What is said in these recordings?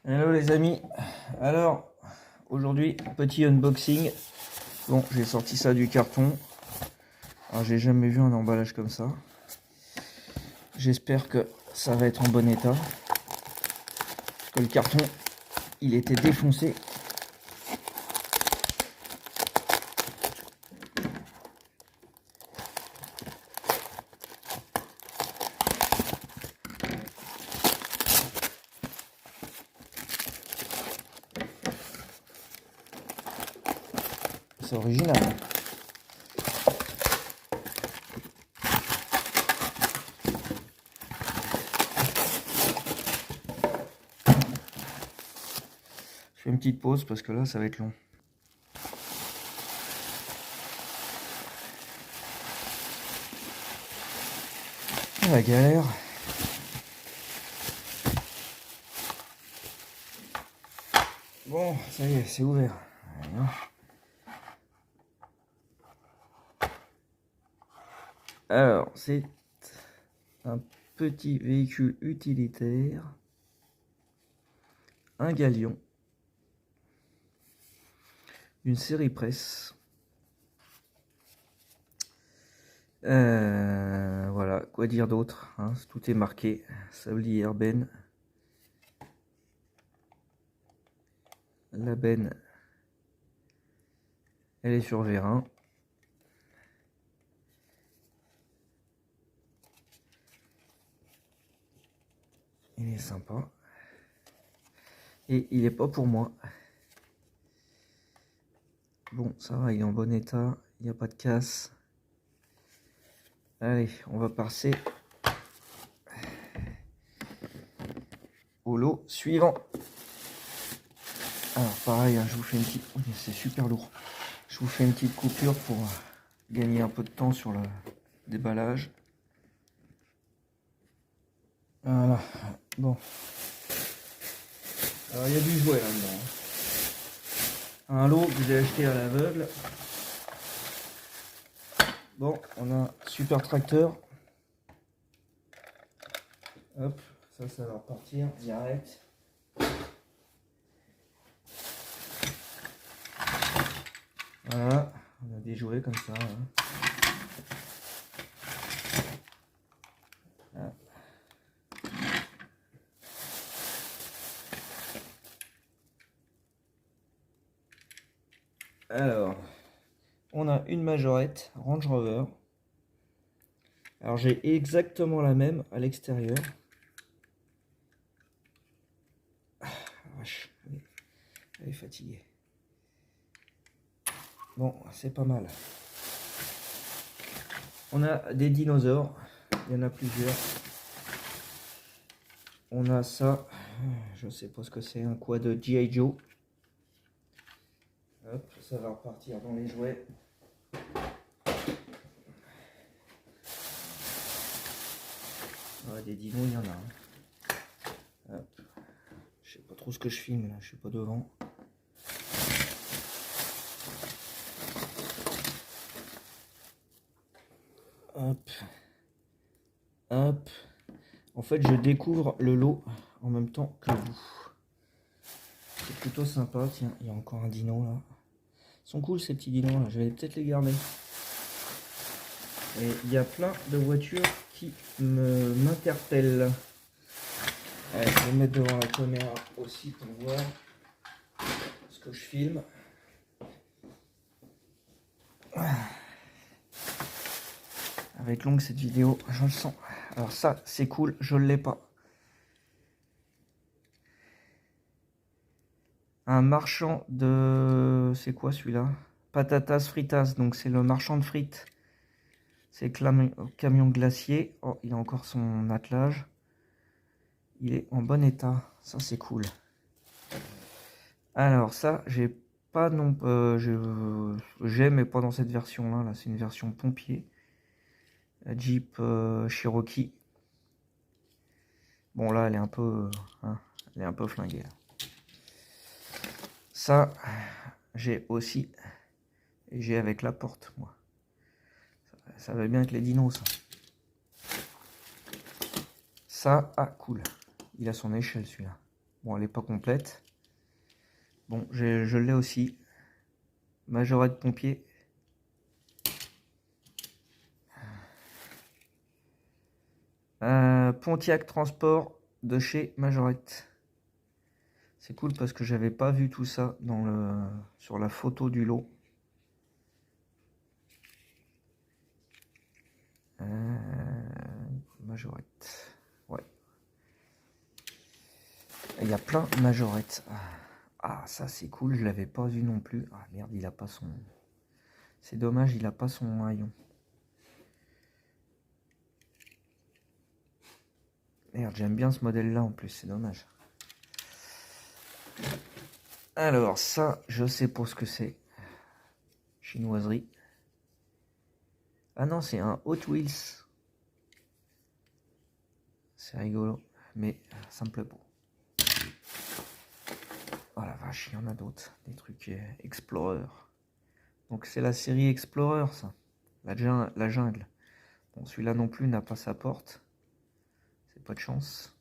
Hello les amis, alors aujourd'hui petit unboxing. Bon, j'ai sorti ça du carton. Alors j'ai jamais vu un emballage comme ça. J'espère que ça va être en bon état. Parce que le carton il était défoncé. C'est original. Je fais une petite pause parce que là ça va être long. La galère. Bon, ça y est, c'est ouvert. Alors, c'est un petit véhicule utilitaire, un galion, une série presse. Voilà, quoi dire d'autre, hein, tout est marqué, sablière benne. La benne, elle est sur vérin. Il est sympa. Et il est pas pour moi. Bon, ça va, il est en bon état. Il n'y a pas de casse. Allez, on va passer au lot suivant. Alors pareil, hein, je vous fais une petite... C'est super lourd. Je vous fais une petite coupure pour gagner un peu de temps sur le déballage. Voilà, bon. Alors il y a du jouet là-dedans. Un lot que j'ai acheté à l'aveugle. Bon, on a un super tracteur. Hop, ça va repartir direct. Voilà, on a des jouets comme ça. Hein. Alors, on a une majorette Range Rover. Alors j'ai exactement la même à l'extérieur. Vache, elle est fatiguée. Bon, c'est pas mal. On a des dinosaures, il y en a plusieurs. On a ça, je sais pas ce que c'est, un quad de G.I. Joe. Hop, ça va repartir dans les jouets. Ouais, des dinos, il y en a. Hein. Hop. Je sais pas trop ce que je filme là, je suis pas devant. Hop. Hop. En fait, je découvre le lot en même temps que vous. C'est plutôt sympa. Tiens, il y a encore un dino là. Ils sont cool ces petits dinos là, je vais peut-être les garder. Et il y a plein de voitures qui m'interpellent. Allez, je vais me mettre devant la caméra aussi pour voir ce que je filme. Elle va être longue cette vidéo, je le sens. Alors ça, c'est cool, je ne l'ai pas. Un marchand de... C'est quoi celui-là? Patatas fritas, donc c'est le marchand de frites. C'est camion glacier. Oh, il a encore son attelage. Il est en bon état, ça c'est cool. Alors ça, j'ai pas non... j'ai, mais pas dans cette version-là. Là, c'est une version pompier. Jeep Cherokee. Bon là, elle est un peu... hein, elle est un peu flinguée. Là. Ça, j'ai aussi... J'ai avec la porte, moi. Ça va bien avec les dinos, ça. Ça, ah, cool. Il a son échelle, celui-là. Bon, elle n'est pas complète. Bon, je l'ai aussi. Majorette pompier. Pontiac Transport de chez Majorette. C'est cool parce que j'avais pas vu tout ça sur la photo du lot. Majorette. Ouais. Il y a plein de majorettes. Ah, ça c'est cool, je l'avais pas vu non plus. Ah merde, il a pas son... C'est dommage, il a pas son haillon. Merde, j'aime bien ce modèle-là en plus, c'est dommage. Alors, ça, je sais pas ce que c'est. Chinoiserie. Ah non, c'est un Hot Wheels. C'est rigolo, mais ça me plaît pas. Oh la vache, il y en a d'autres. Des trucs Explorer. Donc c'est la série Explorer, ça. La jungle. Bon, celui-là non plus n'a pas sa porte. C'est pas de chance.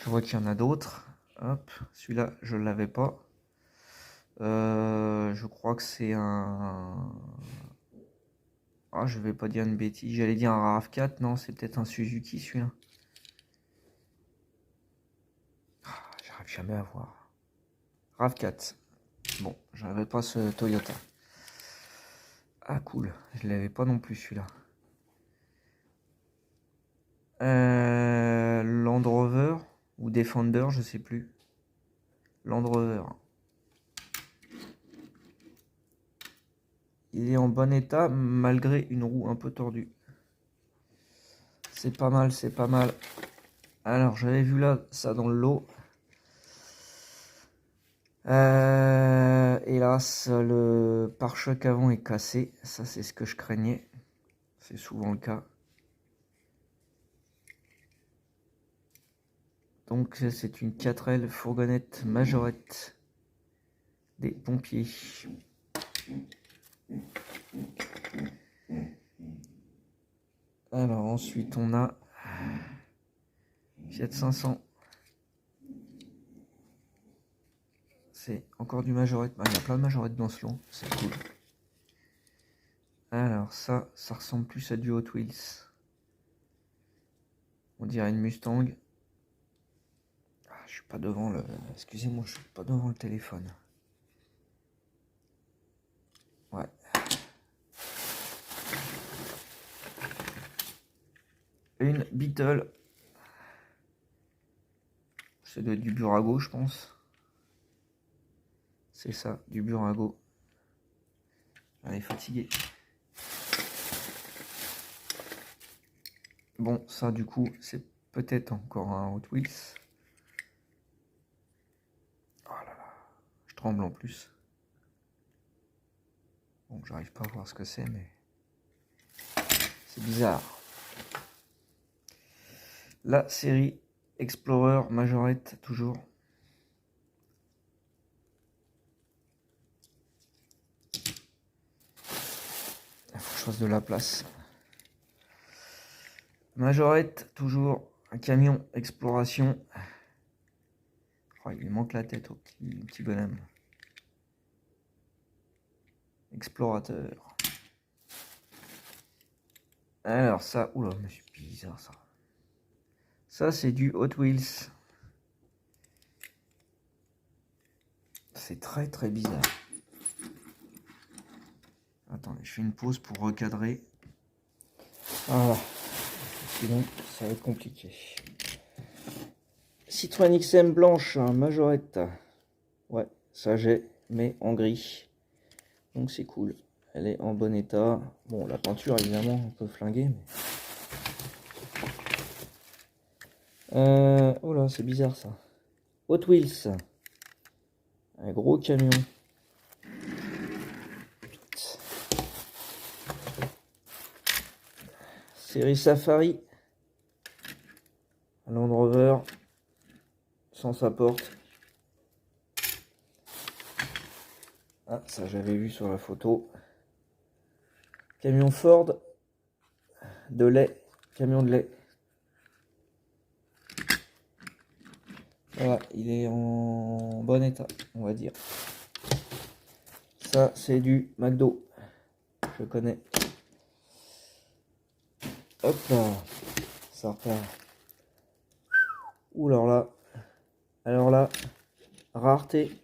Je vois qu'il y en a d'autres. Hop, celui-là, je l'avais pas. Je crois que c'est un... Ah, je vais pas dire une bêtise. J'allais dire un RAV4. Non, c'est peut-être un Suzuki, celui-là. Ah, j'arrive jamais à voir. RAV4. Bon, j'avais pas ce Toyota. Ah, cool. Je l'avais pas non plus, celui-là. Land Rover ou Defender, je sais plus. Land Rover. Il est en bon état malgré une roue un peu tordue. C'est pas mal, c'est pas mal. Alors, j'avais vu là ça dans le lot. Hélas, le pare-choc avant est cassé. Ça, c'est ce que je craignais. C'est souvent le cas. Donc, c'est une 4L fourgonnette majorette des pompiers. Alors, ensuite, on a Fiat 500. C'est encore du majorette. Il y a plein de majorettes dans ce lot. C'est cool. Alors, ça ressemble plus à du Hot Wheels. On dirait une Mustang. Ah, je suis pas devant le... Excusez-moi, je suis pas devant le téléphone. Ouais. Une Beetle. C'est du Burago, je pense. C'est ça, du Burago. Elle est fatiguée. Bon, ça, du coup, c'est peut-être encore un Hot Wheels. Oh là là, je tremble en plus. Bon, j'arrive pas à voir ce que c'est, mais c'est bizarre. La série Explorer Majorette, toujours. Il faut que je fasse de la place. Majorette, toujours. Un camion exploration. Oh, il lui manque la tête au petit bonhomme. Explorateur. Alors ça, oula, mais c'est bizarre ça. Ça c'est du Hot Wheels. C'est très très bizarre. Attendez, je fais une pause pour recadrer. Voilà. Sinon, ça va être compliqué. Citroën XM blanche, majorette. Ouais, ça j'ai, mais en gris. Donc c'est cool. Elle est en bon état. Bon, la peinture évidemment, on peut flinguer. Mais... oh là, c'est bizarre ça. Hot Wheels. Un gros camion. Série Safari. Land Rover. Sans sa porte. Ah, ça j'avais vu sur la photo. Camion Ford. De lait. Camion de lait. Voilà, il est en bon état, on va dire. Ça, c'est du McDo. Je connais. Hop là. Ça repart. Ouh, alors là, rareté.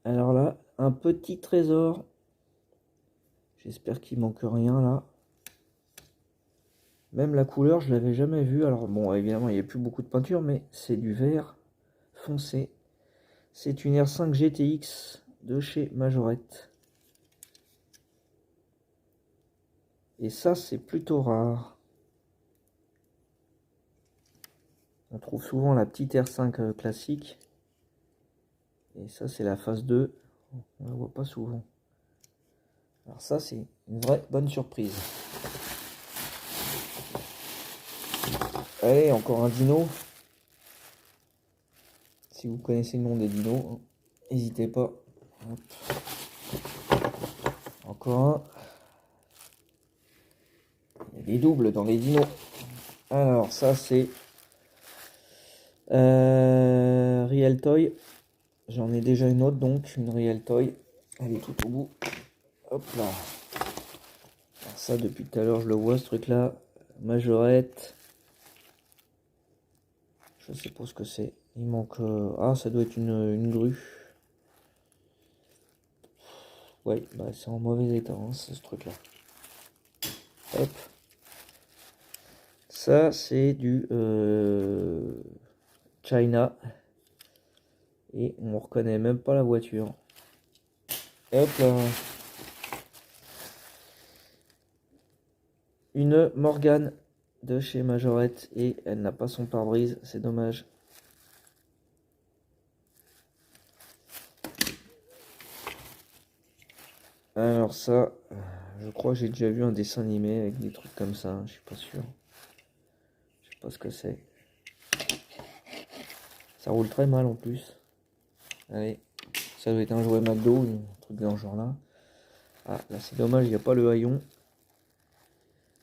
Alors là, un petit trésor. J'espère qu'il manque rien là. Même la couleur, je l'avais jamais vue. Alors bon, évidemment, il n'y a plus beaucoup de peinture, mais c'est du vert foncé. C'est une R5 GTX de chez Majorette. Et ça, c'est plutôt rare. On trouve souvent la petite R5 classique. Et ça, c'est la phase 2. On la voit pas souvent. Alors ça, c'est une vraie bonne surprise. Allez, encore un dino. Si vous connaissez le nom des dinos, n'hésitez pas. Hop. Encore un. Il y a des doubles dans les dinos. Alors ça, c'est Real Toy. J'en ai déjà une autre, donc une Real Toy. Elle est tout au bout. Hop là. Alors ça, depuis tout à l'heure, je le vois, ce truc-là. Majorette. Je sais pas ce que c'est. Il manque... Ah, ça doit être une grue. Ouais, bah c'est en mauvais état, hein, ce truc-là. Hop. Ça, c'est du China. Et on reconnaît même pas la voiture. Et hop là. Une Morgane de chez Majorette. Et elle n'a pas son pare-brise. C'est dommage. Alors ça, je crois que j'ai déjà vu un dessin animé avec des trucs comme ça. Je suis pas sûr. Je sais pas ce que c'est. Ça roule très mal en plus. Allez. Ça doit être un jouet McDo, un truc dans ce genre là. Ah, là c'est dommage, il n'y a pas le haillon.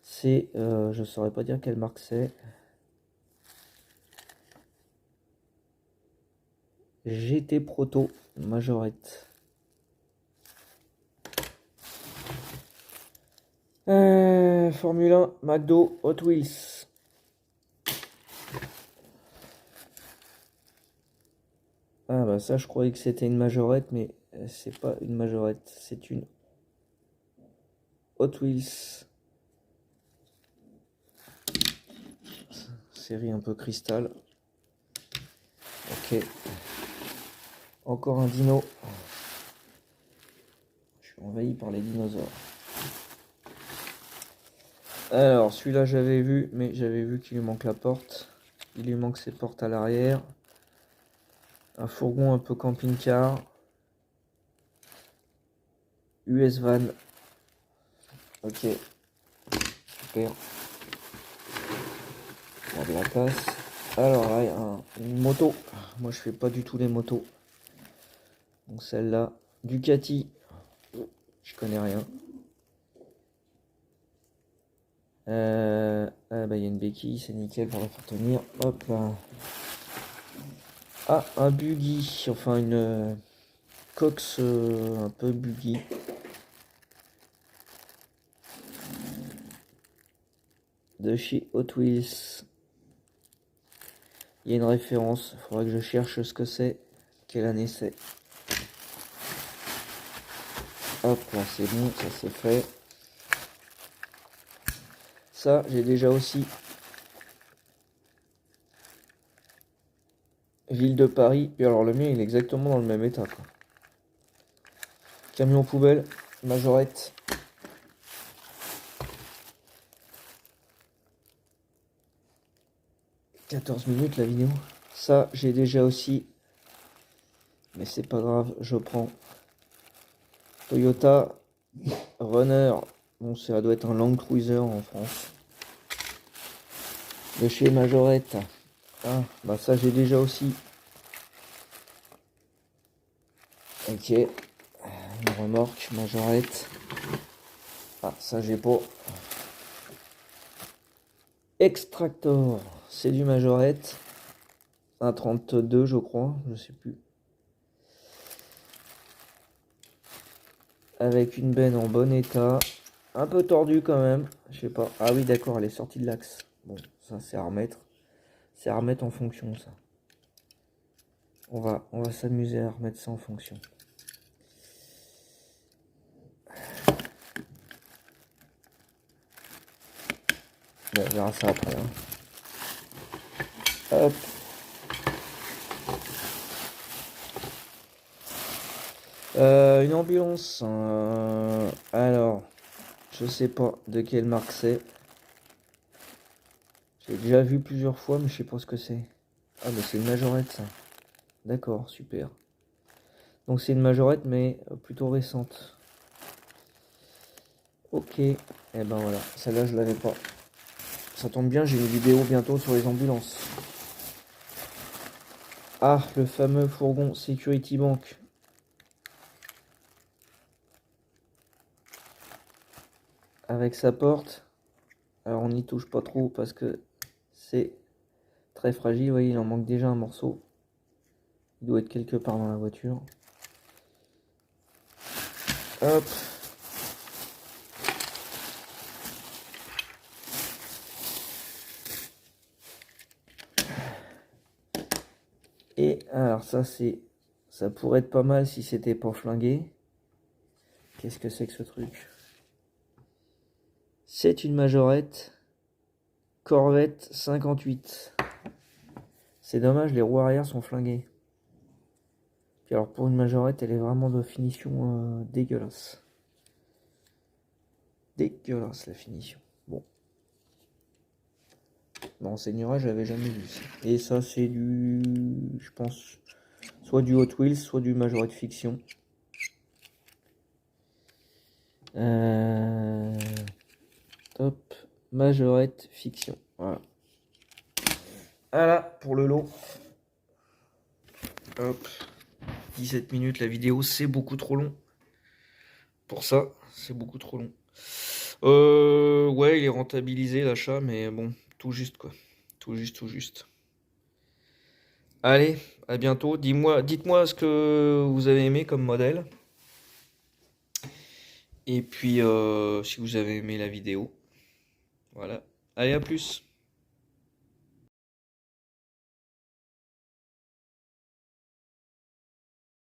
C'est, je saurais pas dire quelle marque c'est. GT Proto Majorette. Formule 1, McDo, Hot Wheels. Ah bah ça je croyais que c'était une Majorette, mais c'est pas une Majorette, c'est une Hot Wheels. Série un peu cristal. Ok. Encore un dino. Je suis envahi par les dinosaures. Alors celui-là j'avais vu, mais j'avais vu qu'il lui manque la porte. Il lui manque ses portes à l'arrière. Un fourgon un peu camping-car. US Van. Ok. Super. Il y a de la place. Alors là, il y a une moto. Moi, je fais pas du tout les motos. Donc celle-là, Ducati. Je connais rien. Ah bah il y a une béquille, c'est nickel pour la faire tenir. Hop là. Ah, un buggy. Enfin, une Cox un peu buggy. De chez Hot Wheels. Il y a une référence. Il faudrait que je cherche ce que c'est. Quelle année c'est. Hop là, c'est bon, ça c'est fait. Ça, j'ai déjà aussi. Ville de Paris. Et alors le mien, il est exactement dans le même état, quoi. Camion poubelle, Majorette. « 14 minutes la vidéo. Ça, j'ai déjà aussi. Mais c'est pas grave, je prends. Toyota Runner. Bon, ça doit être un Land Cruiser en France. De chez Majorette. Ah, bah ça, j'ai déjà aussi. Ok. Une remorque, Majorette. Ah, ça, j'ai pas. Extractor. c'est du Majorette. Un 32 je crois, je sais plus. Avec une benne en bon état. Un peu tordue quand même, je sais pas. Ah oui d'accord, elle est sortie de l'axe. Bon, ça c'est à remettre. C'est à remettre en fonction ça. On va s'amuser à remettre ça en fonction. Bon, on verra ça après. Hein. Hop. Une ambulance. Alors, je sais pas de quelle marque c'est. J'ai déjà vu plusieurs fois, mais je sais pas ce que c'est. Ah, mais c'est une Majorette ça. D'accord, super. Donc c'est une Majorette, mais plutôt récente. Ok. Et ben voilà, celle-là je l'avais pas. Ça tombe bien, j'ai une vidéo bientôt sur les ambulances. Ah, le fameux fourgon Security Bank. Avec sa porte. Alors on n'y touche pas trop parce que c'est très fragile. Vous voyez, il en manque déjà un morceau. Il doit être quelque part dans la voiture. Hop. Et alors ça pourrait être pas mal si c'était pas flingué. Qu'est-ce que c'est que ce truc? C'est une Majorette Corvette 58. C'est dommage, les roues arrière sont flinguées. Puis alors pour une Majorette, elle est vraiment de finition dégueulasse. Dégueulasse la finition. Bon. Bon, Seigneur, j'avais jamais vu ça. Et ça c'est du, je pense, soit du Hot Wheels, soit du Majorette Fiction. Top, Majorette Fiction. Voilà. Voilà pour le lot. Hop. 17 minutes la vidéo, c'est beaucoup trop long. Pour ça, c'est beaucoup trop long. Ouais, il est rentabilisé l'achat, mais bon, tout juste quoi. Tout juste, tout juste. Allez, à bientôt. Dites-moi ce que vous avez aimé comme modèle. Et puis, si vous avez aimé la vidéo. Voilà. Allez, à plus.